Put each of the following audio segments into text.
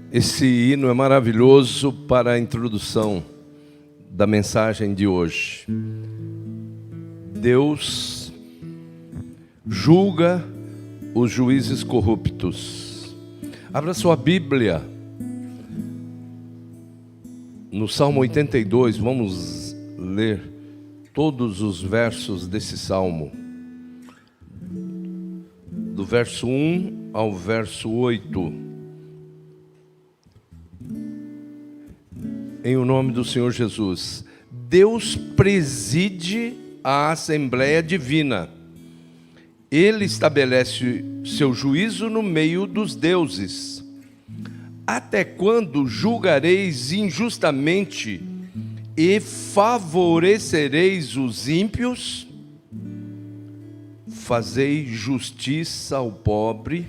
Esse hino é maravilhoso para a introdução da mensagem de hoje. Deus julga os juízes corruptos. Abra sua Bíblia no Salmo 82, vamos ler todos os versos desse salmo, do verso 1 ao verso 8. Em o nome do Senhor Jesus. Deus preside a Assembleia Divina. Ele estabelece seu juízo no meio dos deuses. Até quando julgareis injustamente e favorecereis os ímpios? Fazei justiça ao pobre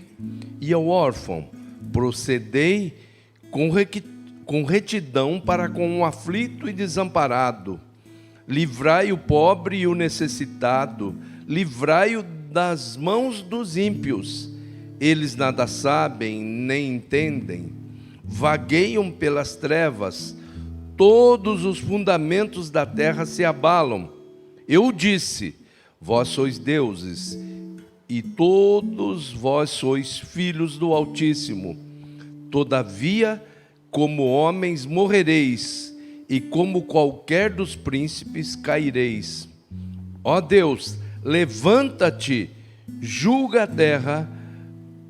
e ao órfão. Procedei com retidão para com o aflito e desamparado. Livrai o pobre e o necessitado. Livrai-o das mãos dos ímpios. Eles nada sabem, nem entendem. Vagueiam pelas trevas. Todos os fundamentos da terra se abalam. Eu disse: vós sois deuses, e todos vós sois filhos do Altíssimo. Todavia, como homens morrereis, e como qualquer dos príncipes caireis. Ó Deus, levanta-te, julga a terra,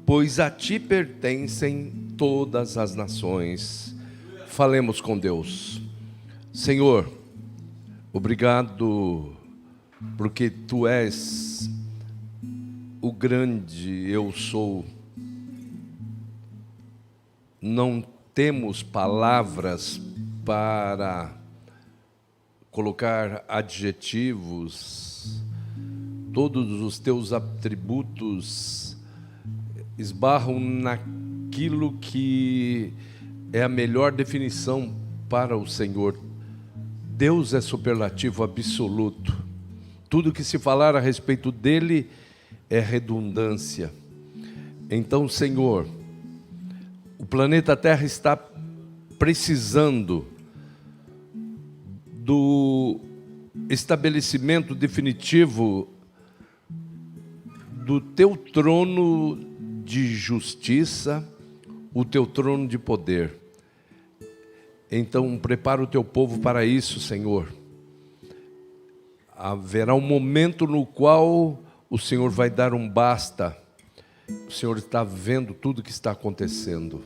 pois a ti pertencem todas as nações. Falemos com Deus. Senhor, obrigado, porque Tu és o grande eu sou. Não temos palavras para colocar adjetivos. Todos os teus atributos esbarram naquilo que é a melhor definição para o Senhor. Deus é superlativo absoluto. Tudo que se falar a respeito dele é redundância. Então, Senhor, o planeta Terra está precisando do estabelecimento definitivo do Teu trono de justiça, o Teu trono de poder. Então, prepara o Teu povo para isso, Senhor. Haverá um momento no qual o Senhor vai dar um basta. O Senhor está vendo tudo que está acontecendo.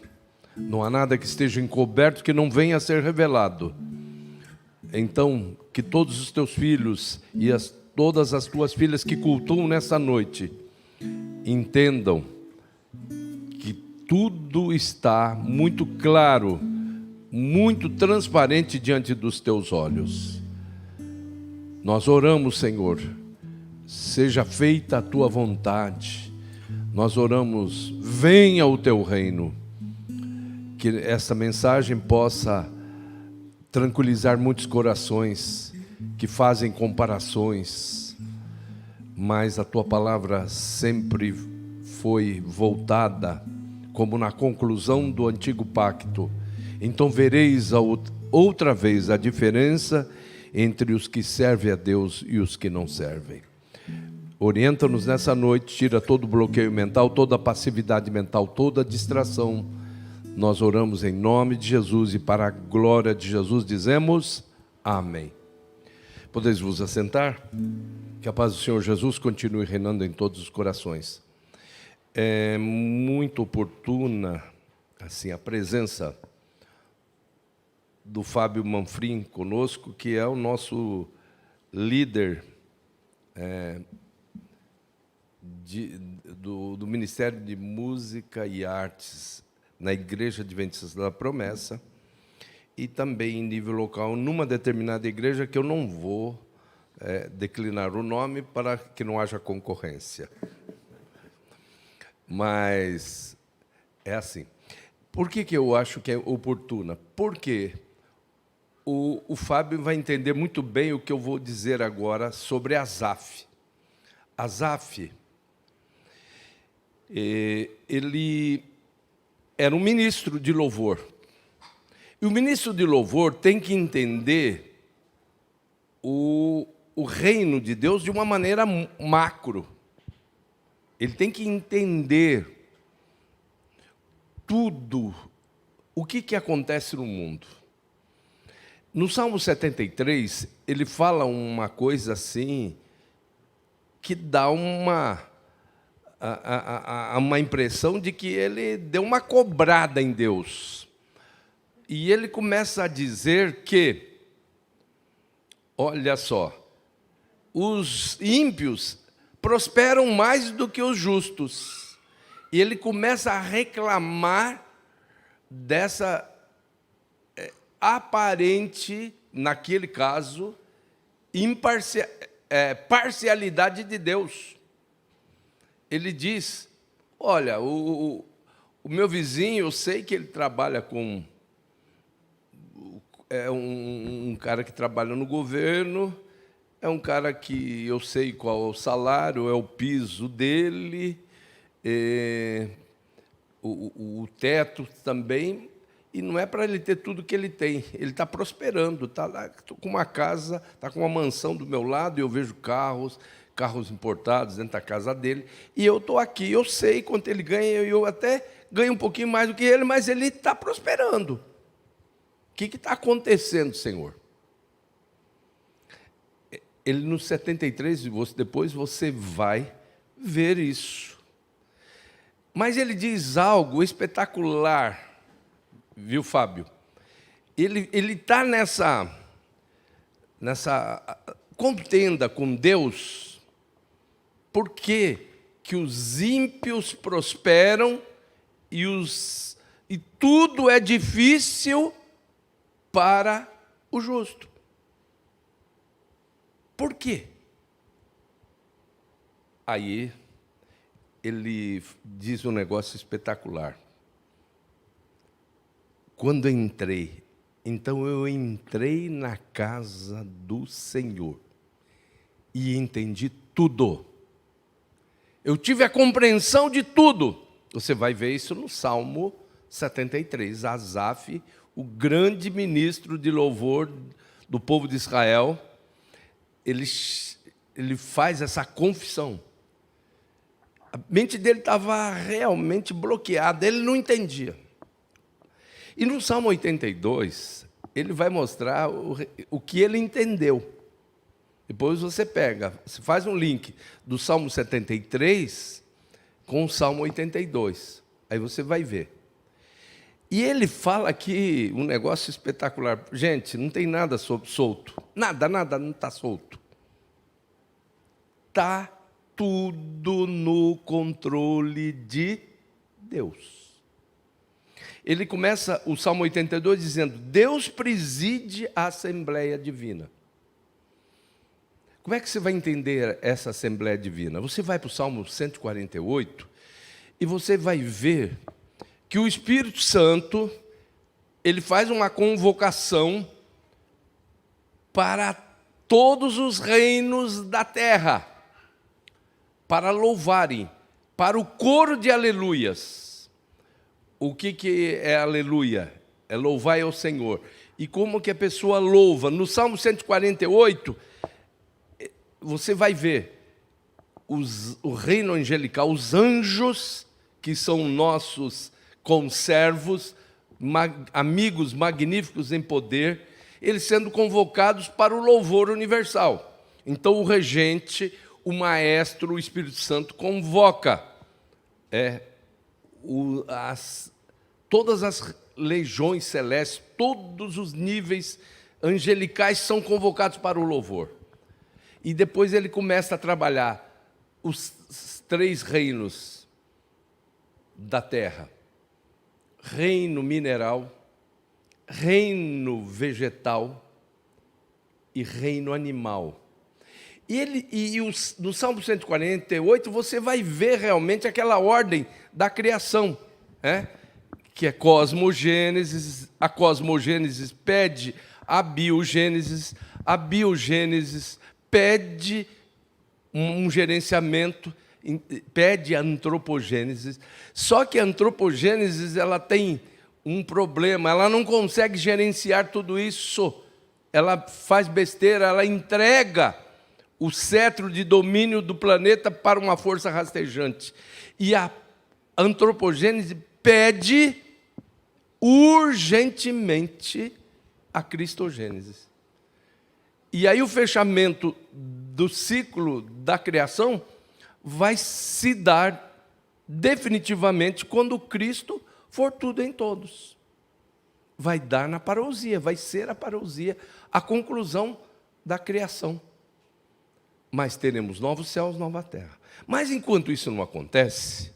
Não há nada que esteja encoberto que não venha a ser revelado. Então, que todos os teus filhos e todas as tuas filhas que cultuam nessa noite entendam que tudo está muito claro, muito transparente diante dos teus olhos. Nós oramos, Senhor, seja feita a tua vontade. Nós oramos, venha o teu reino. Que essa mensagem possa tranquilizar muitos corações que fazem comparações, mas a tua palavra sempre foi voltada, como na conclusão do antigo pacto. Então vereis outra vez a diferença entre os que servem a Deus e os que não servem. Orienta-nos nessa noite, tira todo o bloqueio mental, toda a passividade mental, toda a distração. Nós oramos em nome de Jesus e para a glória de Jesus dizemos amém. Podeis vos assentar? Que a paz do Senhor Jesus continue reinando em todos os corações. É muito oportuna assim, a presença do Fábio Manfrim conosco, que é o nosso líder do Ministério de Música e Artes na Igreja Adventista da Promessa, e também em nível local, numa determinada igreja que eu não vou declinar o nome para que não haja concorrência. Mas é assim. Por que eu acho que é oportuna? Porque o Fábio vai entender muito bem o que eu vou dizer agora sobre Asaf. Asaf, ele era um ministro de louvor. E o ministro de louvor tem que entender o reino de Deus de uma maneira macro. Ele tem que entender tudo, o que acontece no mundo. No Salmo 73, ele fala uma coisa assim, que dá uma impressão de que ele deu uma cobrada em Deus. E ele começa a dizer que, olha só, os ímpios prosperam mais do que os justos. E ele começa a reclamar dessa aparente, naquele caso, parcialidade de Deus. Ele diz, olha, o meu vizinho, eu sei que ele trabalha com... É um cara que trabalha no governo, é um cara que eu sei qual é o salário, é o piso dele, o teto também, e não é para ele ter tudo que ele tem. Ele está prosperando, está lá com uma casa, está com uma mansão do meu lado, e eu vejo carros importados dentro da casa dele, e eu estou aqui, eu sei quanto ele ganha, eu até ganho um pouquinho mais do que ele, mas ele está prosperando. O que está acontecendo, Senhor? Ele no 73, depois você vai ver isso. Mas ele diz algo espetacular, viu, Fábio? Ele está nessa contenda com Deus, porque que os ímpios prosperam e tudo é difícil para o justo. Por quê? Aí ele diz um negócio espetacular. Quando então eu entrei na casa do Senhor e entendi tudo. Eu tive a compreensão de tudo. Você vai ver isso no Salmo 73. Asaf, o grande ministro de louvor do povo de Israel, ele faz essa confissão. A mente dele estava realmente bloqueada, ele não entendia. E no Salmo 82, ele vai mostrar o que ele entendeu. Depois você faz um link do Salmo 73 com o Salmo 82. Aí você vai ver. E ele fala aqui um negócio espetacular. Gente, não tem nada solto. Nada não está solto. Está tudo no controle de Deus. Ele começa o Salmo 82 dizendo, Deus preside a Assembleia Divina. Como é que você vai entender essa Assembleia Divina? Você vai para o Salmo 148 e você vai ver que o Espírito Santo, ele faz uma convocação para todos os reinos da terra, para louvarem, para o coro de aleluias. O que é aleluia? É louvar ao Senhor. E como que a pessoa louva? No Salmo 148, você vai ver o reino angelical, os anjos, que são nossos conservos, amigos magníficos em poder, eles sendo convocados para o louvor universal. Então o regente, o maestro, o Espírito Santo convoca todas as legiões celestes, todos os níveis angelicais são convocados para o louvor. E depois ele começa a trabalhar os 3 reinos da terra. Reino mineral, reino vegetal e reino animal. No Salmo 148 você vai ver realmente aquela ordem da criação, que é cosmogênesis, a cosmogênesis pede a biogênesis pede um gerenciamento, pede a antropogênese, só que a antropogênese ela tem um problema, ela não consegue gerenciar tudo isso, ela faz besteira, ela entrega o cetro de domínio do planeta para uma força rastejante. E a antropogênese pede urgentemente a cristogênese. E aí o fechamento do ciclo da criação vai se dar definitivamente quando Cristo for tudo em todos. Vai dar na parousia, vai ser a parousia, a conclusão da criação. Mas teremos novos céus, nova terra. Mas enquanto isso não acontece,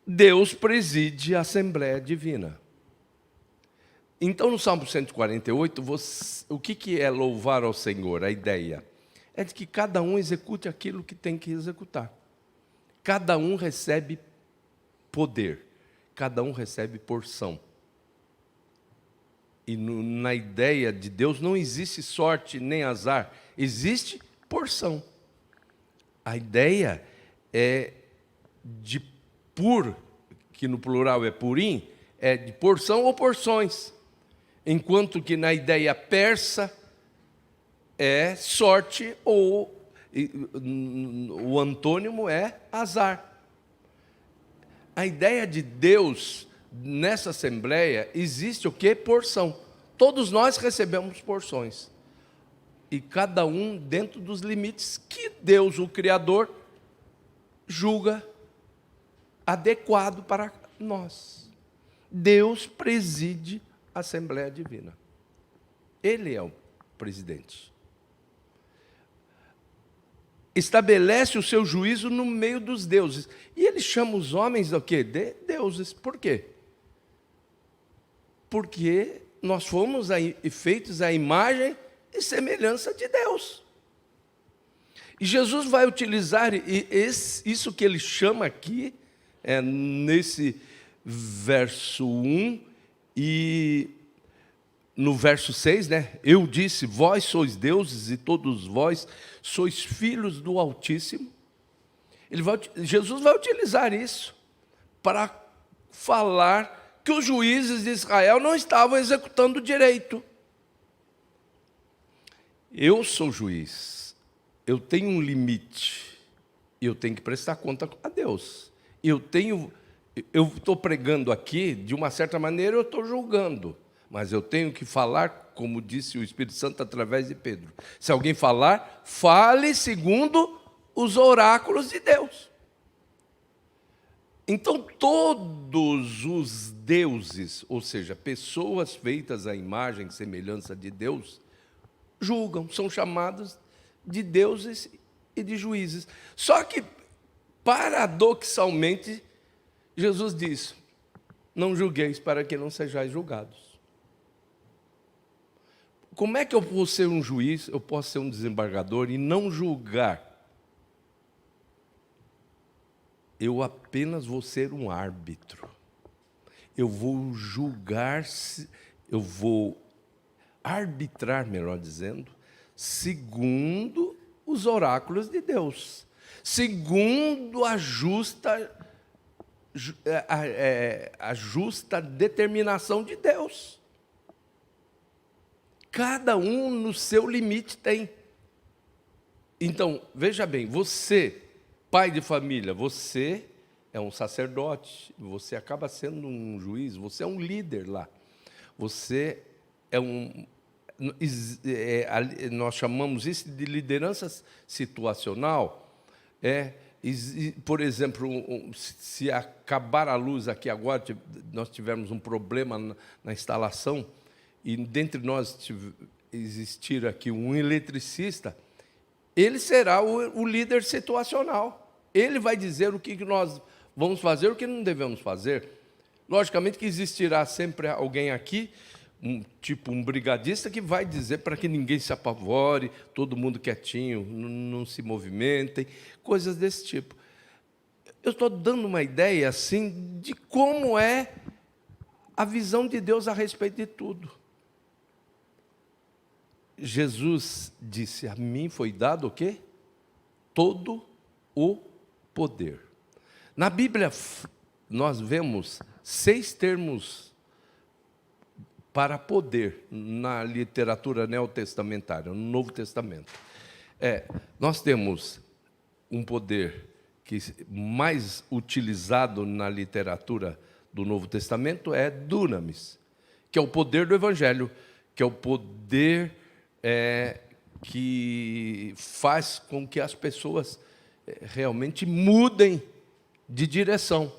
Deus preside a Assembleia Divina. Então, no Salmo 148, o que é louvar ao Senhor? A ideia é de que cada um execute aquilo que tem que executar. Cada um recebe poder, cada um recebe porção. E na ideia de Deus não existe sorte nem azar, existe porção. A ideia é de que no plural é purim, é de porção ou porções. Enquanto que na ideia persa é sorte ou o antônimo é azar. A ideia de Deus nessa assembleia existe o quê? Porção. Todos nós recebemos porções. E cada um dentro dos limites que Deus, o Criador, julga adequado para nós. Deus preside a Assembleia Divina. Ele é o presidente. Estabelece o seu juízo no meio dos deuses. E ele chama os homens o quê? De deuses. Por quê? Porque nós fomos feitos à imagem e semelhança de Deus. E Jesus vai utilizar isso que ele chama aqui, nesse verso 1 e no verso 6, eu disse, vós sois deuses e todos vós sois filhos do Altíssimo. Jesus vai utilizar isso para falar que os juízes de Israel não estavam executando direito. Eu sou juiz, eu tenho um limite, eu tenho que prestar conta a Deus. Eu estou pregando aqui, de uma certa maneira eu estou julgando, mas eu tenho que falar, como disse o Espírito Santo através de Pedro. Se alguém falar, fale segundo os oráculos de Deus. Então todos os deuses, ou seja, pessoas feitas à imagem e semelhança de Deus, julgam, são chamados de deuses e de juízes. Só que, paradoxalmente, Jesus diz, não julgueis para que não sejais julgados. Como é que eu vou ser um juiz, eu posso ser um desembargador e não julgar? Eu apenas vou ser um árbitro. Eu vou julgar, eu vou arbitrar, melhor dizendo, segundo os oráculos de Deus, segundo a justa determinação de Deus. Cada um no seu limite tem. Então, veja bem, você, pai de família, você é um sacerdote, você acaba sendo um juiz, você é um líder lá. Você é nós chamamos isso de liderança situacional. Por exemplo, se acabar a luz aqui agora, nós tivermos um problema na instalação, e dentre nós existir aqui um eletricista, ele será o líder situacional. Ele vai dizer o que nós vamos fazer, o que não devemos fazer. Logicamente que existirá sempre alguém aqui, tipo um brigadista, que vai dizer para que ninguém se apavore, todo mundo quietinho, não se movimentem, coisas desse tipo. Eu estou dando uma ideia assim de como é a visão de Deus a respeito de tudo. Jesus disse, a mim foi dado o quê? Todo o poder. Na Bíblia, nós vemos 6 termos para poder na literatura neotestamentária, no Novo Testamento. Nós temos um poder que mais utilizado na literatura do Novo Testamento é dunamis, que é o poder do Evangelho, que é o poder que faz com que as pessoas realmente mudem de direção.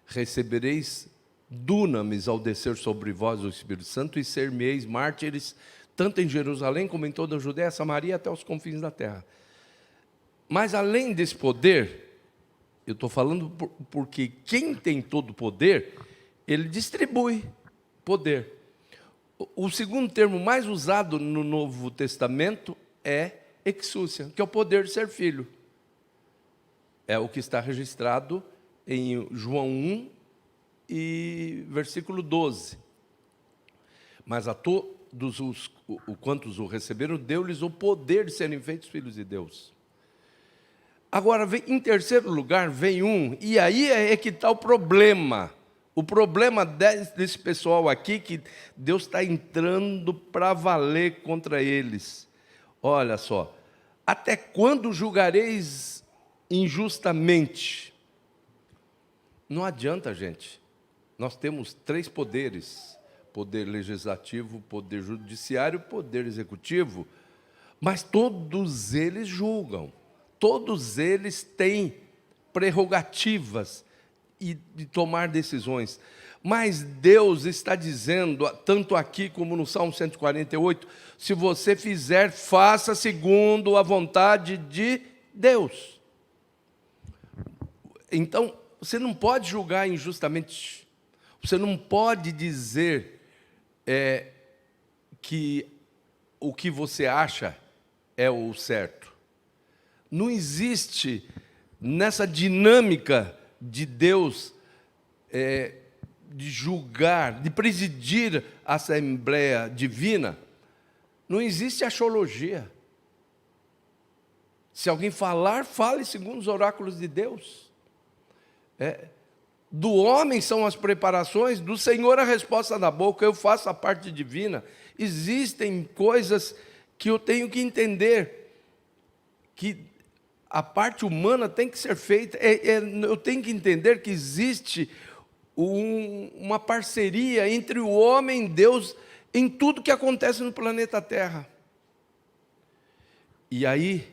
Recebereis dunamis ao descer sobre vós o Espírito Santo e ser-me-eis mártires, tanto em Jerusalém como em toda a Judéia, Samaria, até os confins da terra. Mas além desse poder, eu estou falando porque quem tem todo o poder, ele distribui poder. O segundo termo mais usado no Novo Testamento é exúcia, que é o poder de ser filho. É o que está registrado em João 1 e versículo 12. Mas a todos quantos o receberam, deu-lhes o poder de serem feitos filhos de Deus. Agora, em terceiro lugar, vem e aí é que está o problema. O problema desse pessoal aqui, que Deus está entrando para valer contra eles. Olha só, até quando julgareis injustamente? Não adianta, gente. Nós temos 3 poderes: poder legislativo, poder judiciário, poder executivo. Mas todos eles julgam. Todos eles têm prerrogativas de tomar decisões. Mas Deus está dizendo, tanto aqui como no Salmo 148, se você fizer, faça segundo a vontade de Deus. Então, você não pode julgar injustamente. Você não pode dizer que o que você acha é o certo. Não existe nessa dinâmica de Deus de julgar, de presidir a Assembleia Divina, não existe axiologia. Se alguém falar, fale segundo os oráculos de Deus. Do homem são as preparações, do Senhor a resposta da boca, eu faço a parte divina. Existem coisas que eu tenho que entender, que a parte humana tem que ser feita, eu tenho que entender que existe uma parceria entre o homem e Deus em tudo que acontece no planeta Terra. E aí,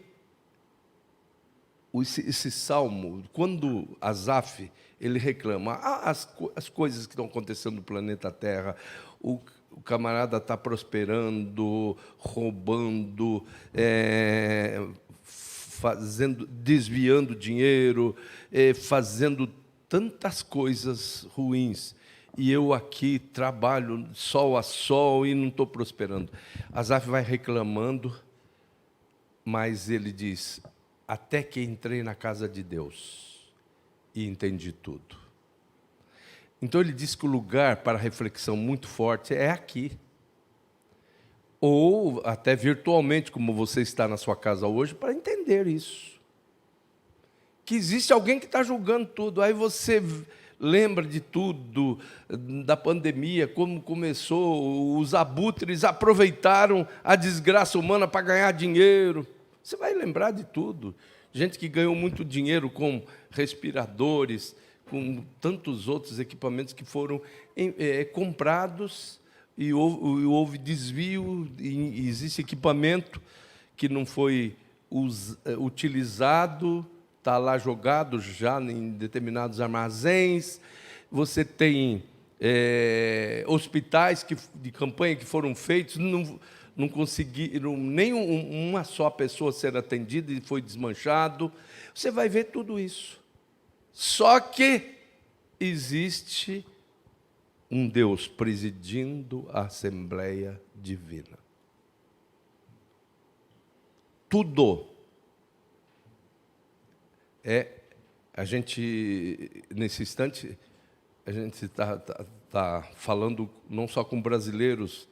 esse salmo, quando Asaf, ele reclama, as coisas que estão acontecendo no planeta Terra, o camarada está prosperando, roubando, desviando dinheiro, fazendo tantas coisas ruins, e eu aqui trabalho sol a sol e não estou prosperando. Asaf vai reclamando, mas ele diz, até que entrei na casa de Deus e entendi tudo. Então ele diz que o lugar para reflexão muito forte é aqui. Ou até virtualmente, como você está na sua casa hoje, para entender isso. Que existe alguém que está julgando tudo. Aí você lembra de tudo, da pandemia, como começou, os abutres aproveitaram a desgraça humana para ganhar dinheiro. Você vai lembrar de tudo. Gente que ganhou muito dinheiro com respiradores, com tantos outros equipamentos que foram comprados, e houve desvio, e existe equipamento que não foi utilizado, está lá jogado já em determinados armazéns. Você tem hospitais de campanha que foram feitos, não conseguiram nem uma só pessoa ser atendida e foi desmanchado. Você vai ver tudo isso. Só que existe um Deus presidindo a Assembleia Divina. Tudo. A gente, nesse instante, a gente está falando não só com brasileiros,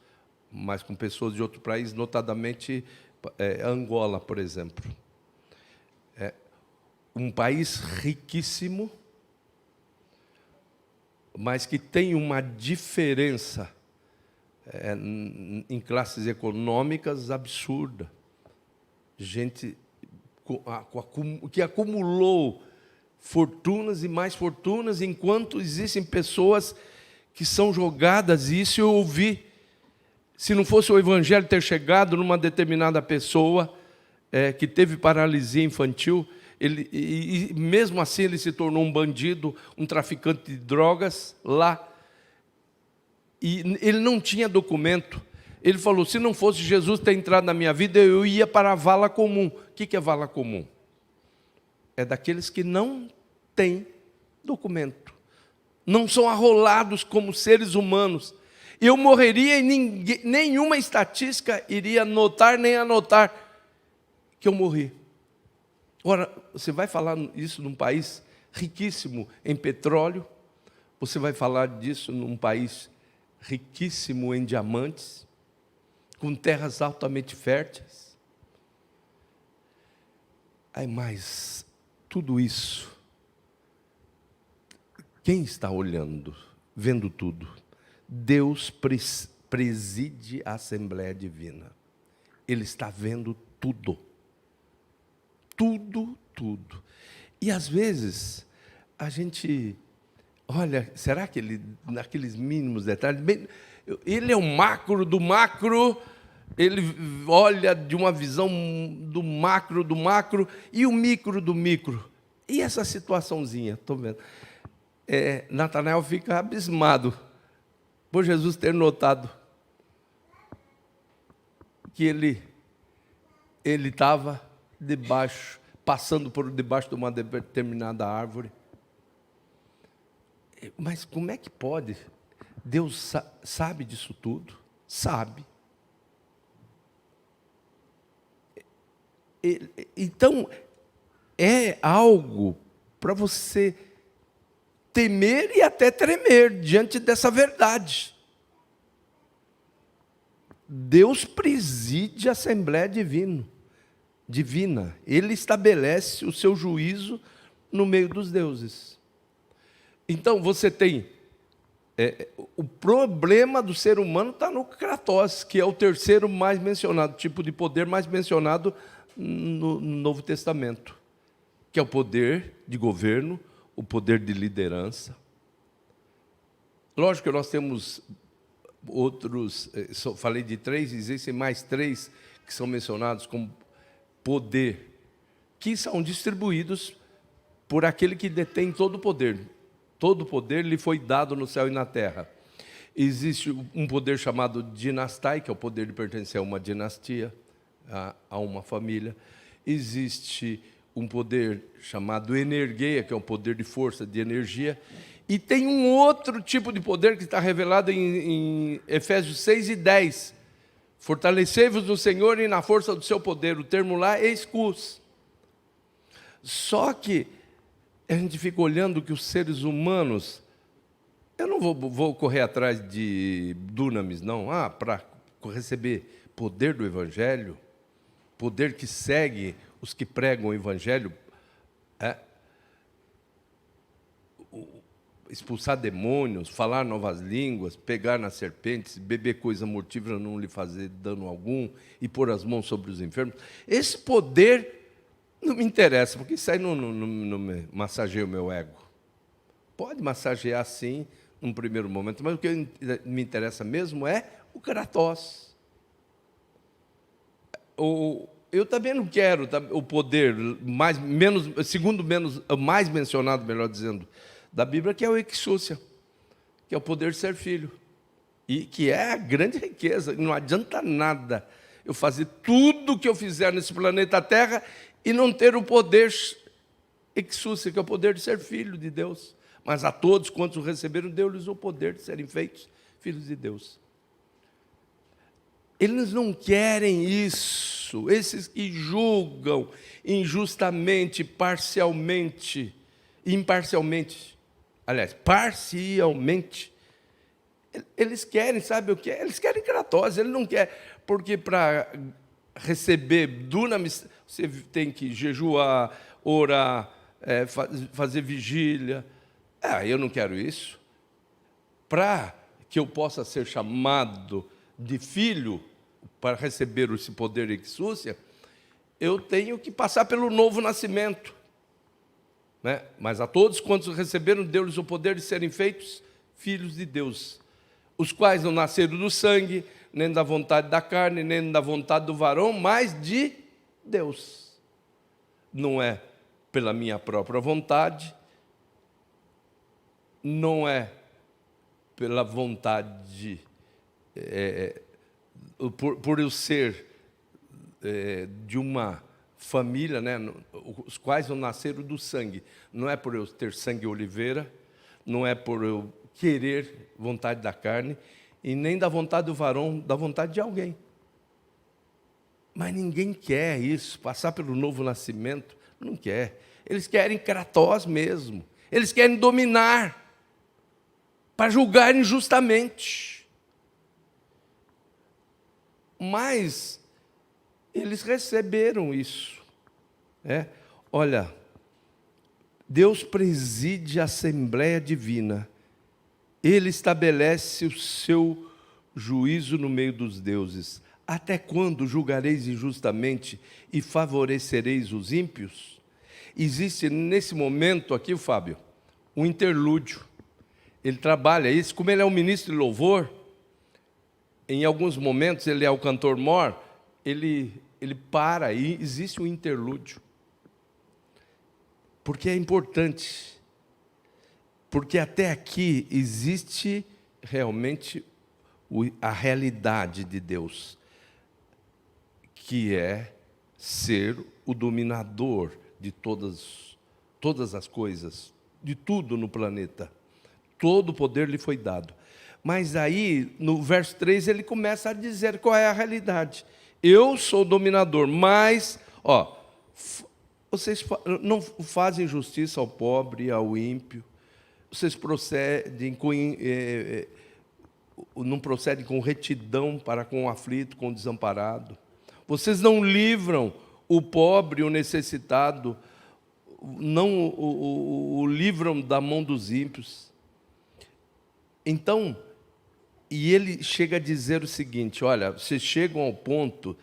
mas com pessoas de outro país, notadamente Angola, por exemplo. um país riquíssimo, mas que tem uma diferença em classes econômicas absurda. Gente que acumulou fortunas e mais fortunas, enquanto existem pessoas que são jogadas, e isso eu ouvi. Se não fosse o Evangelho ter chegado numa determinada pessoa que teve paralisia infantil, e mesmo assim ele se tornou um bandido, um traficante de drogas lá, e ele não tinha documento. Ele falou, se não fosse Jesus ter entrado na minha vida, eu ia para a vala comum. O que é vala comum? É daqueles que não têm documento, não são arrolados como seres humanos. Eu morreria e nenhuma estatística iria notar nem anotar que eu morri. Ora, você vai falar isso num país riquíssimo em petróleo, você vai falar disso num país riquíssimo em diamantes, com terras altamente férteis. Aí, mas tudo isso, quem está olhando, vendo tudo? Deus preside a Assembleia Divina. Ele está vendo tudo. Tudo, tudo. E às vezes, a gente olha, será que ele, naqueles mínimos detalhes, ele é o macro do macro, ele olha de uma visão do macro, e o micro do micro. E essa situaçãozinha, estou vendo. Natanael fica abismado por Jesus ter notado que ele estava debaixo, passando por debaixo de uma determinada árvore. Mas como é que pode? Deus sabe disso tudo? Sabe. Então, é algo para você temer e até tremer diante dessa verdade. Deus preside a Assembleia Divina. Ele estabelece o seu juízo no meio dos deuses. Então, você tem... o problema do ser humano está no Kratos, que é o terceiro mais mencionado, tipo de poder mais mencionado no Novo Testamento, que é o poder de governo, o poder de liderança. Lógico que nós temos outros, falei de 3, existem mais 3 que são mencionados como poder, que são distribuídos por aquele que detém todo o poder. Todo o poder lhe foi dado no céu e na terra. Existe um poder chamado dinastai, que é o poder de pertencer a uma dinastia, a uma família. Existe um poder chamado energeia, que é um poder de força, de energia. E tem um outro tipo de poder que está revelado em Efésios 6:10. Fortalecei-vos no Senhor e na força do seu poder. O termo lá é escus. Só que a gente fica olhando que os seres humanos... Eu não vou correr atrás de dunamis, não. Para receber poder do Evangelho, poder que segue os que pregam o Evangelho, expulsar demônios, falar novas línguas, pegar nas serpentes, beber coisa mortífera, não lhe fazer dano algum, e pôr as mãos sobre os enfermos. Esse poder não me interessa, porque isso aí não massageia o meu ego. Pode massagear, sim, num primeiro momento, mas o que me interessa mesmo é o Kratos. Eu também não quero o poder mais mencionado, melhor dizendo, da Bíblia, que é o exúcia, que é o poder de ser filho, e que é a grande riqueza. Não adianta nada eu fazer tudo o que eu fizer nesse planeta Terra e não ter o poder exúcia, que é o poder de ser filho de Deus. Mas a todos quantos o receberam, deu-lhes o poder de serem feitos filhos de Deus. Eles não querem isso. Esses que julgam injustamente, parcialmente, imparcialmente, aliás, parcialmente, eles querem, sabe o que? Eles querem Kratos, ele não quer, porque para receber dunamis, você tem que jejuar, orar, fazer vigília. Eu não quero isso. Para que eu possa ser chamado de filho, para receber esse poder e exúcia, eu tenho que passar pelo novo nascimento. Né? Mas a todos quantos receberam, deu-lhes o poder de serem feitos filhos de Deus, os quais não nasceram do sangue, nem da vontade da carne, nem da vontade do varão, mas de Deus. Não é pela minha própria vontade, não é pela vontade, por eu ser de uma família, né, os quais não nasceram do sangue. Não é por eu ter sangue oliveira, não é por eu querer vontade da carne, e nem da vontade do varão, da vontade de alguém. Mas ninguém quer isso, passar pelo novo nascimento, não quer. Eles querem Kratós mesmo. Eles querem dominar, para julgar injustamente. Mas eles receberam isso. Olha, Deus preside a Assembleia Divina. Ele estabelece o seu juízo no meio dos deuses. Até quando julgareis injustamente e favorecereis os ímpios? Existe nesse momento aqui, Fábio, um interlúdio. Ele trabalha isso, como ele é um ministro de louvor, em alguns momentos ele é o cantor-mor, ele para e existe um interlúdio. Porque é importante. Porque até aqui existe realmente a realidade de Deus, que é ser o dominador de todas as coisas, de tudo no planeta. Todo o poder lhe foi dado. Mas aí, no verso 3, ele começa a dizer qual é a realidade. Eu sou dominador, mas, vocês não fazem justiça ao pobre e ao ímpio, vocês não procedem com retidão para com o aflito, com o desamparado. Vocês não livram o pobre e o necessitado, não o livram da mão dos ímpios. Então, e ele chega a dizer o seguinte, olha, vocês chega ao ponto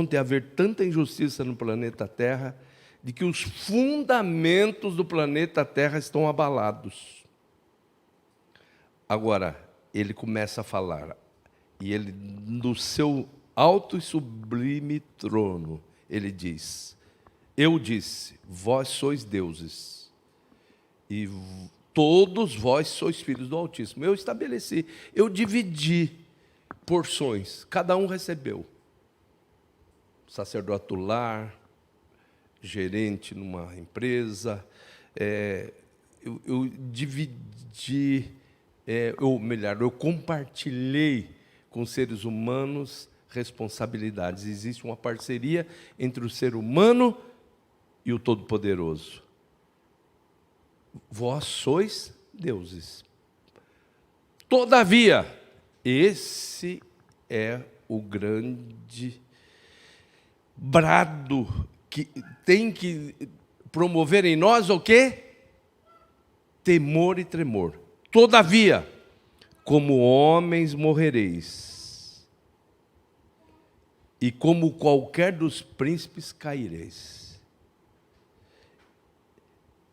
de haver tanta injustiça no planeta Terra, de que os fundamentos do planeta Terra estão abalados. Agora, ele começa a falar, e ele, no seu alto e sublime trono, ele diz, eu disse, vós sois deuses, e todos vós sois filhos do Altíssimo. Eu estabeleci, eu dividi porções, cada um recebeu. Sacerdote do lar, gerente numa empresa, eu dividi, eu compartilhei com seres humanos responsabilidades. Existe uma parceria entre o ser humano e o Todo-Poderoso. Vós sois deuses. Todavia, esse é o grande brado que tem que promover em nós o quê? Temor e tremor. Todavia, como homens morrereis, e como qualquer dos príncipes caireis.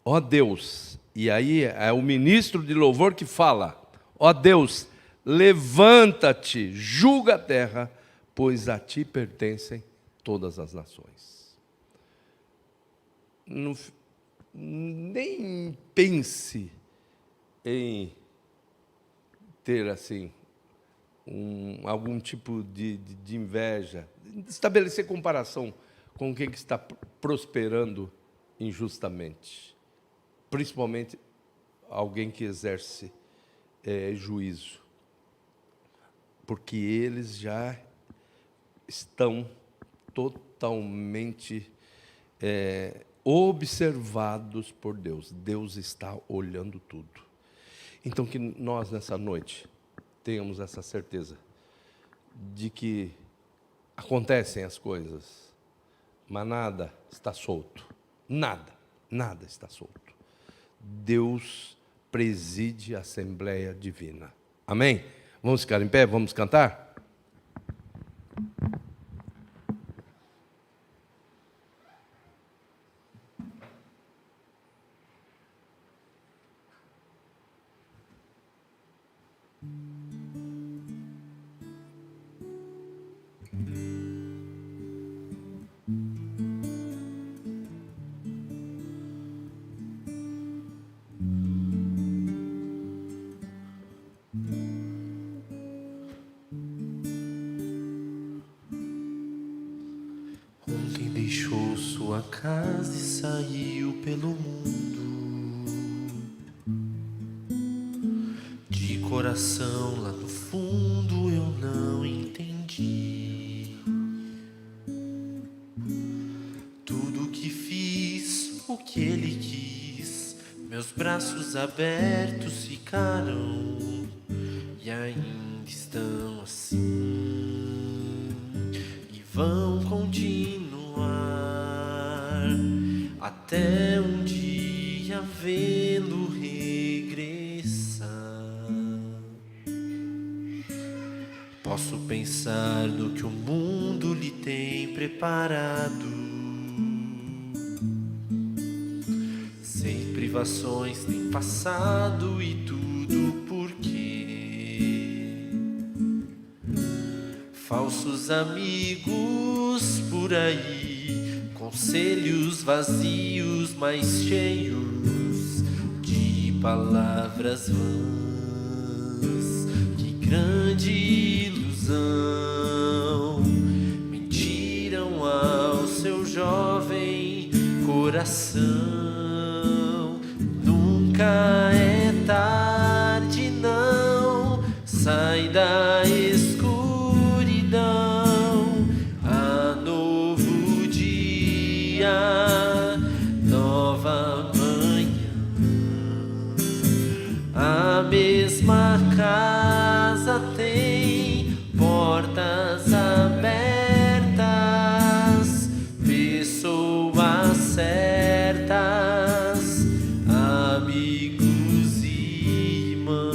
Ó Deus, e aí é o ministro de louvor que fala, ó Deus, levanta-te, julga a terra, pois a ti pertencem todas as nações. Nem pense em ter assim algum tipo de inveja, estabelecer comparação com quem que está prosperando injustamente, principalmente alguém que exerce juízo, porque eles já estão totalmente observados por Deus. Deus está olhando tudo. Então, que nós, nessa noite, tenhamos essa certeza de que acontecem as coisas, mas nada está solto. Nada. Nada está solto. Deus preside a Assembleia Divina. Amém? Vamos ficar em pé? Vamos cantar? Ontem deixou sua casa e saiu pelo mundo. De coração lá no fundo eu não entendi. Tudo que fiz, o que ele quis, meus braços abertos ficaram e ainda estão assim. E vão continuar até um dia vê-lo regressar. Posso pensar no que o mundo lhe tem preparado. Sem privações tem passado e tudo porque falsos amigos por aí, conselhos vazios, mas cheios de palavras vãs. Que grande ilusão mentiram ao seu jovem coração. Nunca é tarde, não, sai da escuridão. Há novo dia, nova manhã. A mesma casa tem portas abertas, pessoas certas, amigos e irmãos.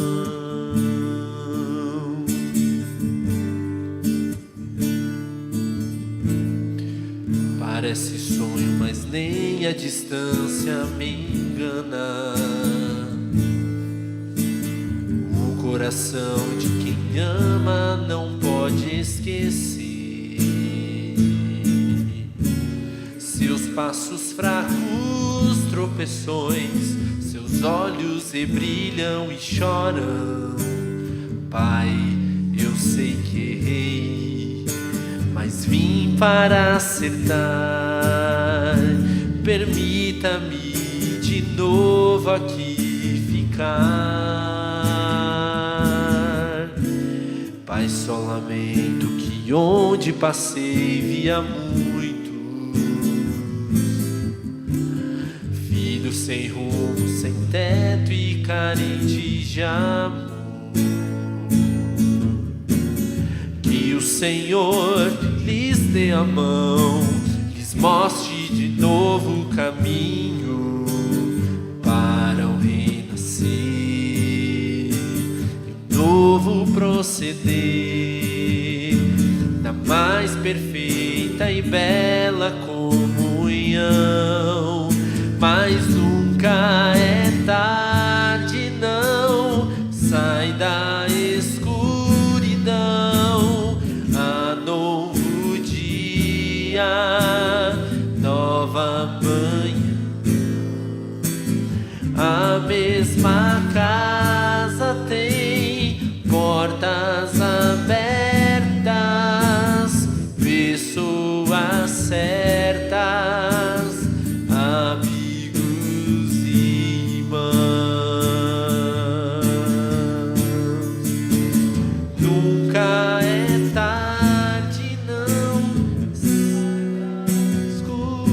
Parece sonho, mas nem a distância me engana. O coração de quem ama não pode esquecer. Seus passos fracos, tropeções, seus olhos rebrilham e choram. Pai, eu sei que errei, mas vim para acertar. Permita-me de novo aqui ficar. Pai, só lamento que onde passei via muitos filhos sem rumo, sem teto e carentes de amor. Que o Senhor lhes dê a mão, lhes mostre de novo o caminho para o renascer e um novo proceder na mais perfeita e bela comunhão. Mas nunca é tarde, não, sai da escuridão. Há novo dia, nova manhã. A mesma casa tem portas abertas, pessoas certas, amigos e irmãos. Nunca é tarde, não, escuro.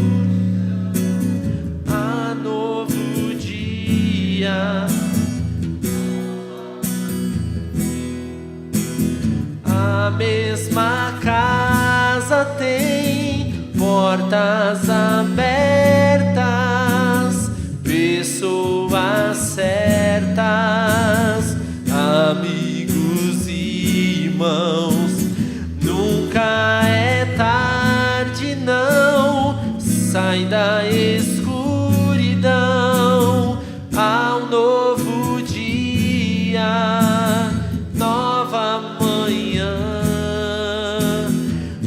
Há novo dia, a mesma casa tem portas abertas, pessoas certas, amigos e irmãos. Nunca é tarde, não. Sai da escuridão. Há um novo dia, nova manhã.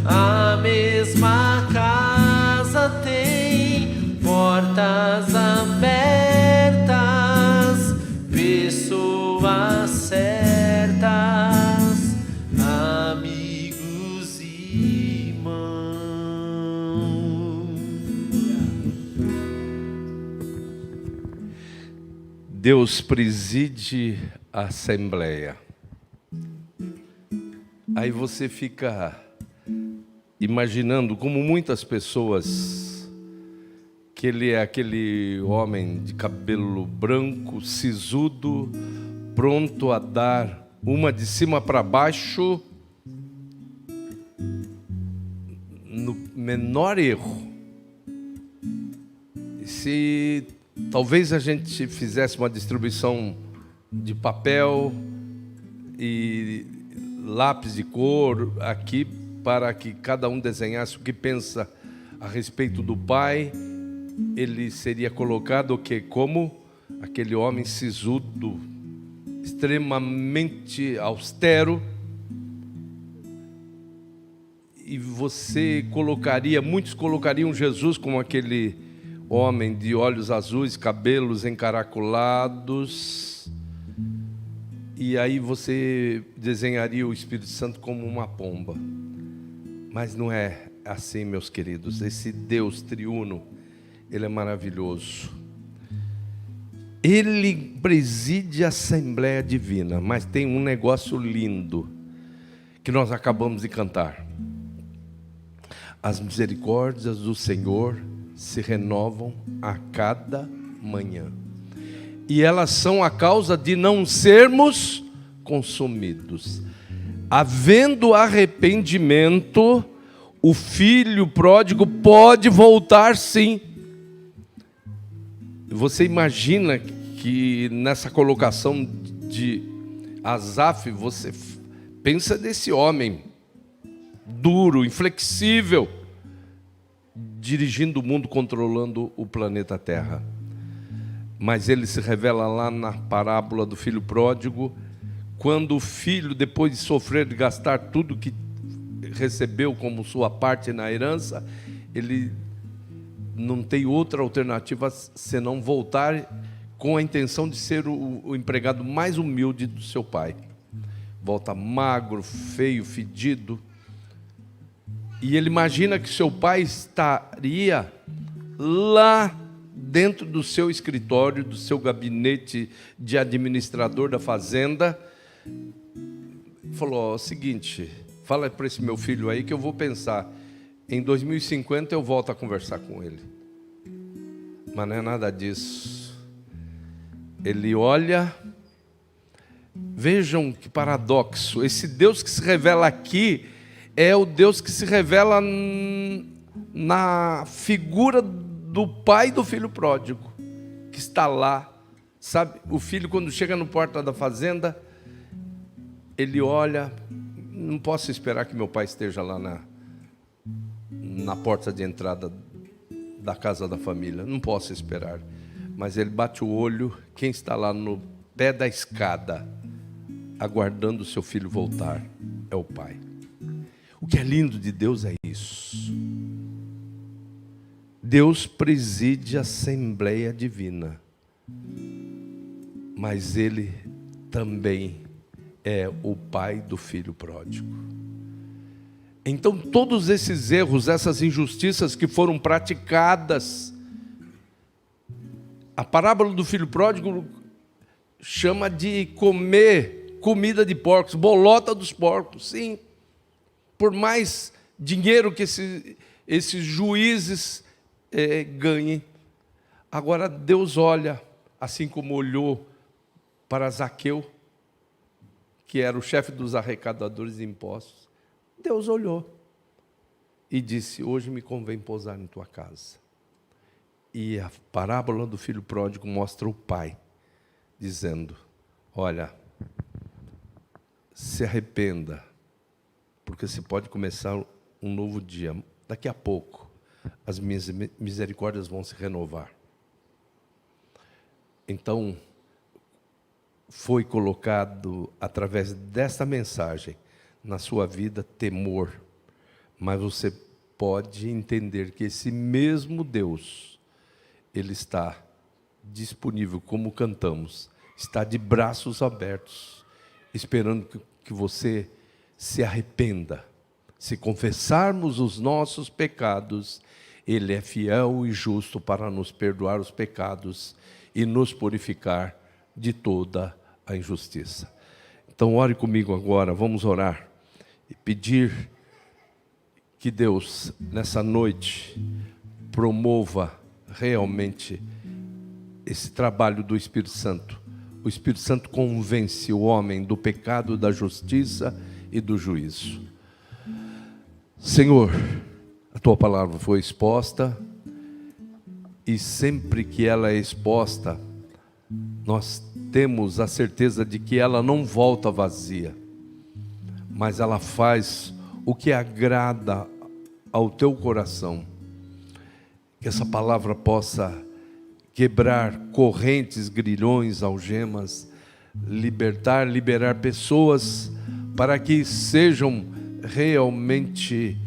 A mesma casa tem portas abertas, pessoas certas, amigos e irmãos. Deus preside a assembleia. Aí você fica imaginando, como muitas pessoas, que ele é aquele homem de cabelo branco, sisudo, pronto a dar uma de cima para baixo, no menor erro. Se talvez a gente fizesse uma distribuição de papel e lápis de cor aqui, para que cada um desenhasse o que pensa a respeito do pai, ele seria colocado como aquele homem sisudo, extremamente austero, e muitos colocariam Jesus como aquele homem de olhos azuis, cabelos encaracolados, e aí você desenharia o Espírito Santo como uma pomba. Mas não é assim, meus queridos. Esse Deus triuno, Ele é maravilhoso. Ele preside a Assembleia Divina, mas tem um negócio lindo que nós acabamos de cantar. As misericórdias do Senhor se renovam a cada manhã. E elas são a causa de não sermos consumidos. Havendo arrependimento, o filho pródigo pode voltar sim. Você imagina que nessa colocação de Asaf, você pensa desse homem duro, inflexível, dirigindo o mundo, controlando o planeta Terra. Mas ele se revela lá na parábola do filho pródigo, quando o filho, depois de sofrer, de gastar tudo que recebeu como sua parte na herança, ele não tem outra alternativa senão voltar com a intenção de ser o empregado mais humilde do seu pai. Volta magro, feio, fedido. E ele imagina que seu pai estaria lá dentro do seu escritório, do seu gabinete de administrador da fazenda. Falou: o seguinte, fala para esse meu filho aí que eu vou pensar, em 2050 eu volto a conversar com ele. Mas não é nada disso. Ele olha, vejam que paradoxo, esse Deus que se revela aqui é o Deus que se revela na figura do pai do filho pródigo, que está lá. Sabe, o filho, quando chega no porta da fazenda, ele olha: não posso esperar que meu pai esteja lá na porta de entrada da casa da família, não posso esperar. Mas ele bate o olho, quem está lá no pé da escada, aguardando o seu filho voltar, é o pai. O que é lindo de Deus é isso. Deus preside a Assembleia Divina, mas Ele também é o pai do filho pródigo. Então todos esses erros, essas injustiças que foram praticadas, a parábola do filho pródigo chama de comer comida de porcos, bolota dos porcos. Sim, por mais dinheiro que esses juízes ganhem. Agora Deus olha, assim como olhou para Zaqueu, que era o chefe dos arrecadadores de impostos. Deus olhou e disse: hoje me convém pousar em tua casa. E a parábola do filho pródigo mostra o pai dizendo: olha, se arrependa, porque você pode começar um novo dia. Daqui a pouco, as minhas misericórdias vão se renovar. Então, foi colocado, através desta mensagem, na sua vida, temor. Mas você pode entender que esse mesmo Deus, Ele está disponível, como cantamos, está de braços abertos, esperando que você se arrependa. Se confessarmos os nossos pecados, Ele é fiel e justo para nos perdoar os pecados e nos purificar de toda a injustiça. Então, ore comigo agora, vamos orar e pedir que Deus, nessa noite, promova realmente esse trabalho do Espírito Santo. O Espírito Santo convence o homem do pecado, da justiça e do juízo. Senhor, a Tua palavra foi exposta, e sempre que ela é exposta, nós temos a certeza de que ela não volta vazia, mas ela faz o que agrada ao teu coração. Que essa palavra possa quebrar correntes, grilhões, algemas, liberar pessoas para que sejam realmente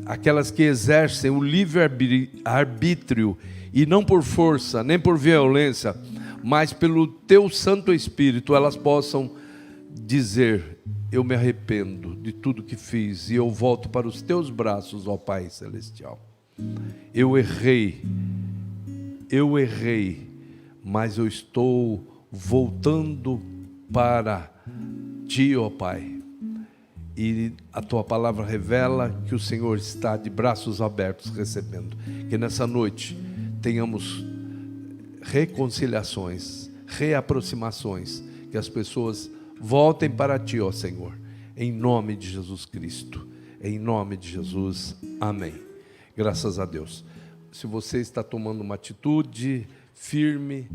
aquelas que exercem o livre-arbítrio, e não por força, nem por violência, mas pelo teu Santo Espírito, elas possam dizer: eu me arrependo de tudo que fiz e eu volto para os teus braços, ó Pai Celestial. Eu errei, mas eu estou voltando para Ti, ó Pai. E a Tua palavra revela que o Senhor está de braços abertos recebendo. Que nessa noite tenhamos reconciliações, reaproximações, que as pessoas voltem para Ti, ó Senhor, em nome de Jesus Cristo, em nome de Jesus, amém. Graças a Deus. Se você está tomando uma atitude firme,